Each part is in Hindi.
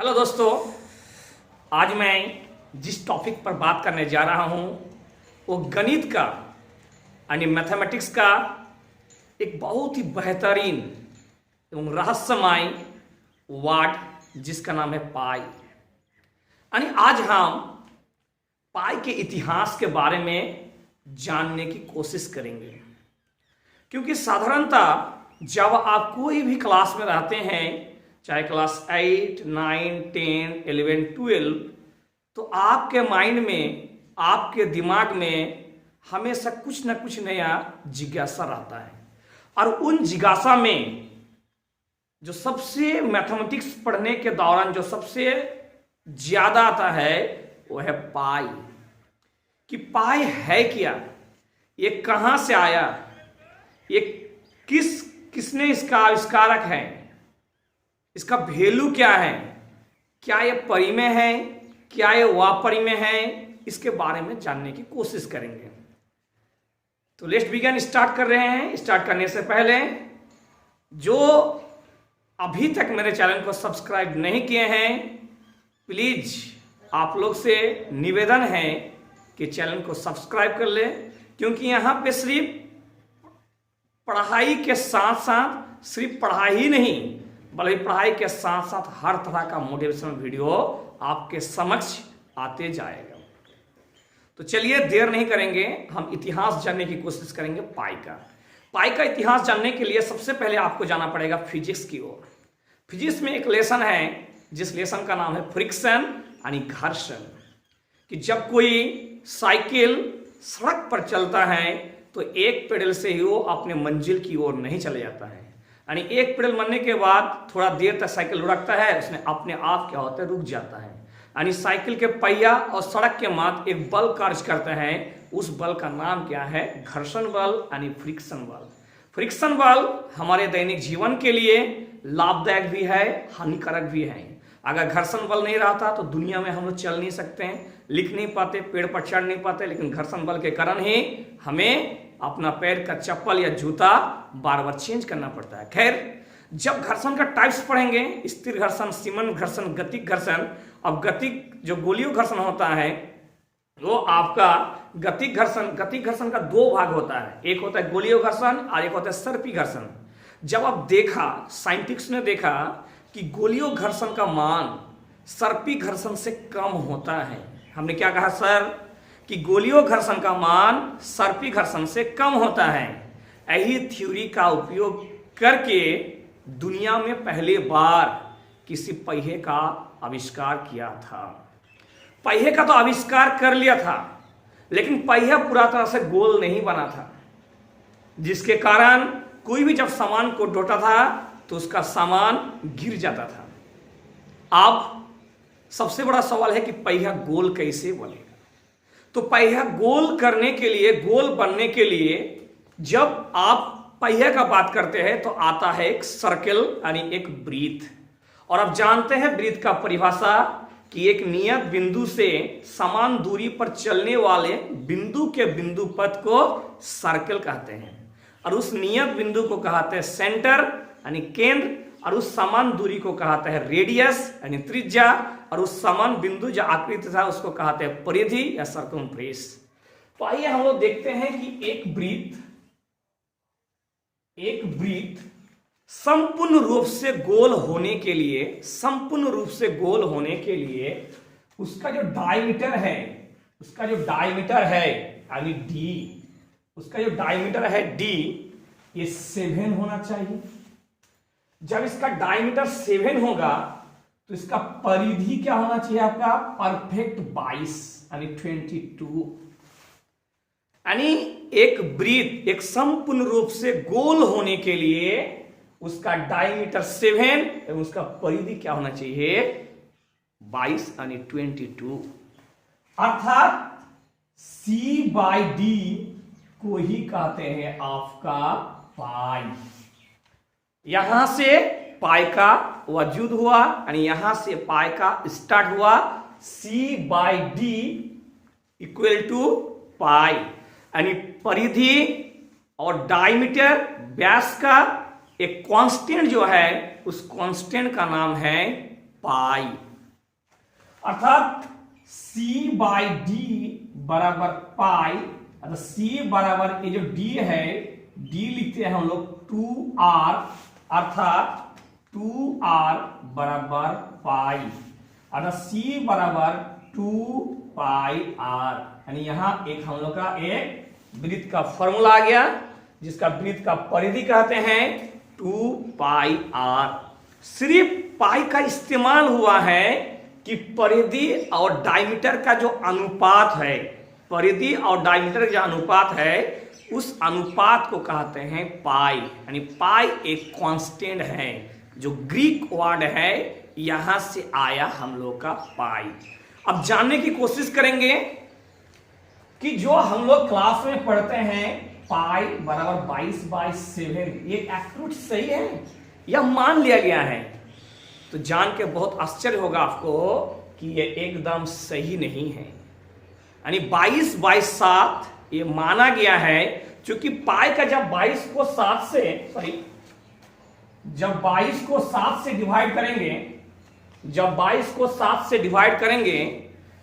हेलो दोस्तों, आज मैं जिस टॉपिक पर बात करने जा रहा हूं वो गणित का यानी मैथमेटिक्स का एक बहुत ही बेहतरीन एवं रहस्यमय वर्ड जिसका नाम है पाई। यानी आज हम पाई के इतिहास के बारे में जानने की कोशिश करेंगे, क्योंकि साधारणतः जब आप कोई भी क्लास में रहते हैं, चाहे क्लास 8, 9, 10, 11, 12, तो आपके माइंड में, आपके दिमाग में हमेशा कुछ ना कुछ नया जिज्ञासा रहता है। और उन जिज्ञासा में जो सबसे मैथमेटिक्स पढ़ने के दौरान जो सबसे ज्यादा आता है वो है पाई। कि पाई है क्या, ये कहां से आया, ये किसने इसका आविष्कारक है, इसका वैल्यू क्या है, क्या ये परिमेय है, क्या ये वापरिमेय है, इसके बारे में जानने की कोशिश करेंगे। तो लेट्स बिगिन, स्टार्ट कर रहे हैं। स्टार्ट करने से पहले जो अभी तक मेरे चैनल को सब्सक्राइब नहीं किए हैं, प्लीज आप लोग से निवेदन है कि चैनल को सब्सक्राइब कर ले, क्योंकि यहाँ पे सिर्फ पढ़ाई के साथ साथ सिर्फ पढ़ाई ही नहीं, बल्कि पढ़ाई के साथ साथ हर तरह का मोटिवेशनल वीडियो आपके समक्ष आते जाएगा। तो चलिए देर नहीं करेंगे, हम इतिहास जानने की कोशिश करेंगे पाई का। पाई का इतिहास जानने के लिए सबसे पहले आपको जाना पड़ेगा फिजिक्स की ओर। फिजिक्स में एक लेसन है जिस लेसन का नाम है फ्रिक्शन यानी घर्षण। कि जब कोई साइकिल सड़क पर चलता है तो एक पेडल से ही वो अपने मंजिल की ओर नहीं चले जाता है, यानी एक पेडल मरने के बाद थोड़ा देर तक साइकिल लुढ़कता है, उसमें अपने आप क्या होता है, रुक जाता है। यानी साइकिल के पहिया और सड़क के मध्य एक बल कार्य करता है, उस बल का नाम क्या है, घर्षण बल यानी फ्रिक्शन बल। फ्रिक्शन बल हमारे दैनिक जीवन के लिए लाभदायक भी है, हानिकारक भी है। अगर घर्षण बल नहीं रहता तो दुनिया में हम लोग चल नहीं सकते हैं, लिख नहीं पाते, पेड़ पर चढ़ नहीं पाते, लेकिन घर्षण बल के कारण ही हमें अपना पैर का चप्पल या जूता बार बार चेंज करना पड़ता है। खैर, जब घर्षण का टाइप्स पढ़ेंगे, स्थिर घर्षण, सीमन घर्षण, गतिक घर्षण। अब गतिक जो गोलीय घर्षण होता है वो आपका गतिक घर्षण का दो भाग होता है, एक होता है गोलीय घर्षण और एक होता है सर्पी घर्षण। जब आप देखा, साइंटिस्ट ने देखा कि गोलीय घर्षण का मान सर्पी घर्षण से कम होता है। हमने क्या कहा सर, कि गोलीय घर्षण का मान सर्पी घर्षण से कम होता है। यही थ्योरी का उपयोग करके दुनिया में पहली बार किसी पहिए का आविष्कार किया था। पहिए का तो आविष्कार कर लिया था, लेकिन पहिया पूरा तरह से गोल नहीं बना था, जिसके कारण कोई भी जब सामान को ढोता था तो उसका सामान गिर जाता था। अब सबसे बड़ा सवाल है कि पहिया गोल कैसे बनेगा। तो पहिया गोल करने के लिए, गोल बनने के लिए जब आप पहिया का बात करते हैं तो आता है एक सर्कल यानी एक वृत्त। और आप जानते हैं वृत्त का परिभाषा कि एक नियत बिंदु से समान दूरी पर चलने वाले बिंदु के बिंदु पथ को सर्कल कहते हैं, और उस नियत बिंदु को कहते हैं सेंटर यानी केंद्र, और उस समान दूरी को कहते हैं रेडियस यानी त्रिज्या, और उस समान बिंदु जो आकृति था उसको कहते हैं परिधि या सर्कमफ्रेंस। तो आइए हम लोग देखते हैं कि एक वृत्त संपूर्ण रूप से गोल होने के लिए उसका जो डायमीटर है यानी डी, उसका जो डायमीटर है डी, ये 7 होना चाहिए। जब इसका डायमीटर 7 होगा तो इसका परिधि क्या होना चाहिए आपका, परफेक्ट 22 यानी 22। यानी एक वृत्त एक संपूर्ण रूप से गोल होने के लिए उसका डायमीटर 7 एवं उसका परिधि क्या होना चाहिए, 22 यानी 22। अर्थात C/D को ही कहते हैं आपका पाई। यहां से पाई का वजूद हुआ, यानी यहां से पाई का स्टार्ट हुआ। C/D इक्वल टू पाई, यानी परिधि और डायमीटर व्यास का एक कांस्टेंट जो है, उस कांस्टेंट का नाम है पाई। अर्थात C बाई डी बराबर पाई, अर्थात C बराबर ये जो D है, D लिखते हैं हम लोग 2R, अर्थात 2R बराबर पाई, अर्थात C बराबर 2 पाई R। यानी यहां एक हम लोग का एक वृत्त का फॉर्मूला आ गया, जिसका वृत्त का परिधि कहते हैं 2 पाई R। सिर्फ पाई का इस्तेमाल हुआ है कि परिधि और डायमीटर का जो अनुपात है, परिधि और डायमीटर का जो अनुपात है, उस अनुपात को कहते हैं पाई। यानी पाई एक कांस्टेंट है, जो ग्रीक वर्ड है यहां से आया हम लोग का पाई। अब जानने की कोशिश करेंगे कि जो हम लोग क्लास में पढ़ते हैं पाई बराबर 22/7, ये एक्यूरेट सही है या मान लिया गया है? तो जान के बहुत आश्चर्य होगा आपको कि ये एकदम सही नहीं है। यानी 22/7 ये माना गया है, क्योंकि पाई का जब 22 को 7 से जब 22 को 7 से डिवाइड करेंगे, जब 22 को 7 से डिवाइड करेंगे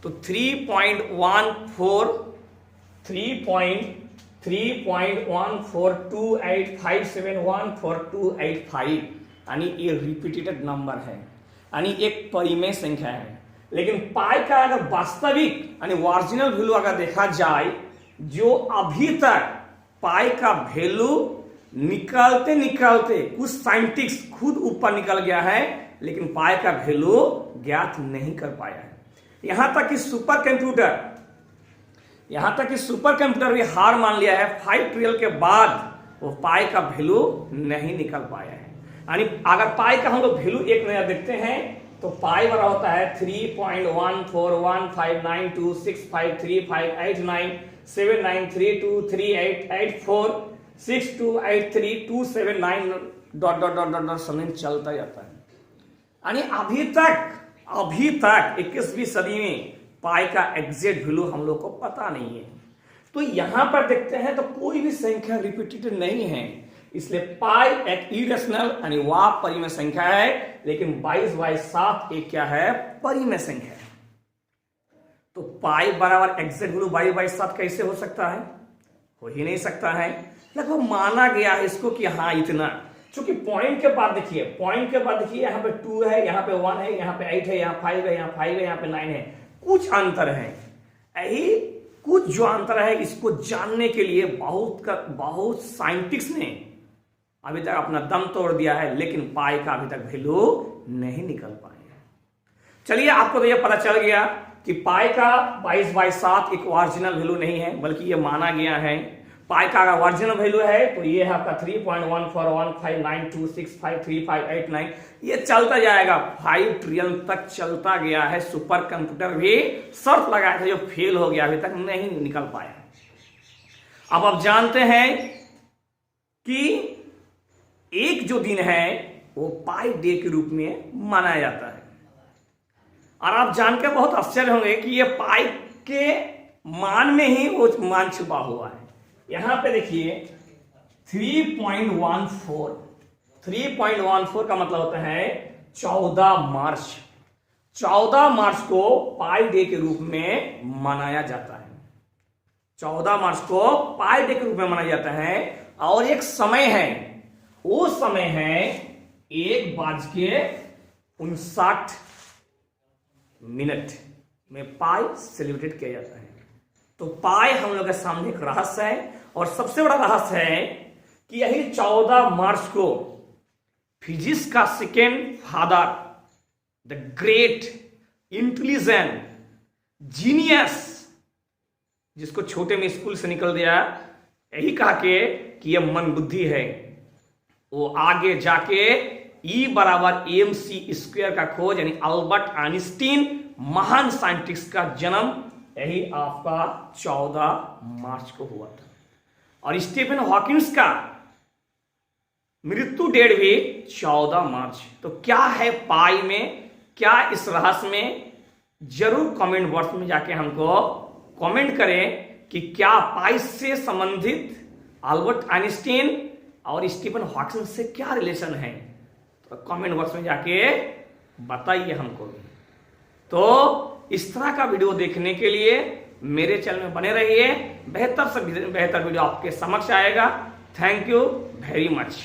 तो 3.1428571425 यानी ये रिपीटेड नंबर है, यानी एक परिमेय संख्या है। लेकिन पाई का अगर वास्तविक यानी ओरिजिनल वैल्यू अगर देखा जाए, जो अभी तक पाई का वैल्यू निकालते निकालते कुछ साइंटिस्ट खुद ऊपर निकल गया है, लेकिन पाई का वैल्यू ज्ञात नहीं कर पाया है। यहां तक कि सुपर कंप्यूटर भी हार मान लिया है। 5 ट्रिलियन के बाद वो पाई का वैल्यू नहीं निकल पाया है। यानी अगर पाई का हम लोग वैल्यू एक नया देखते हैं तो पाई बड़ा होता है 3.141593235889713238846283279279 समथिंग चलता जाता है। यानी अभी तक 21वीं सदी में पाई का एग्जैक्ट वैल्यू हम लोग को पता नहीं है। तो यहां पर देखते हैं तो कोई भी संख्या रिपीटेड नहीं है, इसलिए पाई एक इरेशनल यानी वह परिमेय संख्या है। लेकिन 22/7 एक क्या है? परिमेय संख्या है। तो पाई बराबर एग्जैक्ट वैल्यू 22/7 कैसे हो सकता है? हो ही नहीं सकता है। लगभग माना गया है इसको कि हाँ इतना, क्योंकि पॉइंट के बाद देखिए, यहाँ पे 2 है, यहाँ पे 1 है, यहाँ पे 8 है, यहाँ 5 है, यहाँ 5 है, यहाँ पे 9 है, कुछ अंतर है। यही कुछ जो अंतर है, इसको जानने के लिए बहुत साइंटिस्ट ने अभी तक अपना दम तोड़ दिया है, लेकिन पाई का अभी तक वैल्यू नहीं निकल पाए। चलिए, आपको तो यह पता चल गया कि पाई का 22/7 एक ओरिजिनल वैल्यू नहीं है, बल्कि यह माना गया है। पाई का अगर ओरिजिनल वैल्यू है तो ये है आपका 3.141592653589, ये चलता जाएगा 5 ट्रिलियन तक चलता गया है। सुपर कंप्यूटर भी शर्त लगाया था, जो फेल हो गया, अभी तक नहीं निकल पाया। अब आप जानते हैं कि एक जो दिन है वो पाई डे के रूप में मनाया जाता है। और आप जानकर बहुत आश्चर्य होंगे कि ये पाई के मान में ही वो मान छुपा हुआ है। यहां पे देखिए 3.14 का मतलब होता है 14 मार्च। 14 मार्च को पाई डे के रूप में मनाया जाता है। 14 मार्च को पाई डे के रूप में मनाया जाता है। और एक समय है, वो समय है 1:59 में पाई सेलिब्रेट किया जाता है। तो पाई हम लोग के सामने एक रहस्य है, और सबसे बड़ा रहस्य है कि यही 14 मार्च को फिजिक्स का second father, the great intelligent genius, जिसको छोटे में स्कूल से निकल दिया, यही कहा के कि यह मन बुद्धि है, वो आगे जाके E बराबर mc² का खोज, यानी अल्बर्ट आइंस्टीन महान साइंटिस्ट का जन्म यही आपका 14 मार्च को हुआ था। और स्टीफन हॉकिंस का मृत्यु डेट भी 14 मार्च। तो क्या है पाई में, क्या इस रहस्य में? जरूर कमेंट बॉक्स में जाके हमको कमेंट करें कि क्या पाई से संबंधित अल्बर्ट आइंस्टीन और स्टीफन हॉकिंग से क्या रिलेशन है। तो कमेंट बॉक्स में जाके बताइए हमको भी। तो इस तरह का वीडियो देखने के लिए मेरे चैनल में बने रहिए। बेहतर से बेहतर वीडियो आपके समक्ष आएगा। Thank you very much.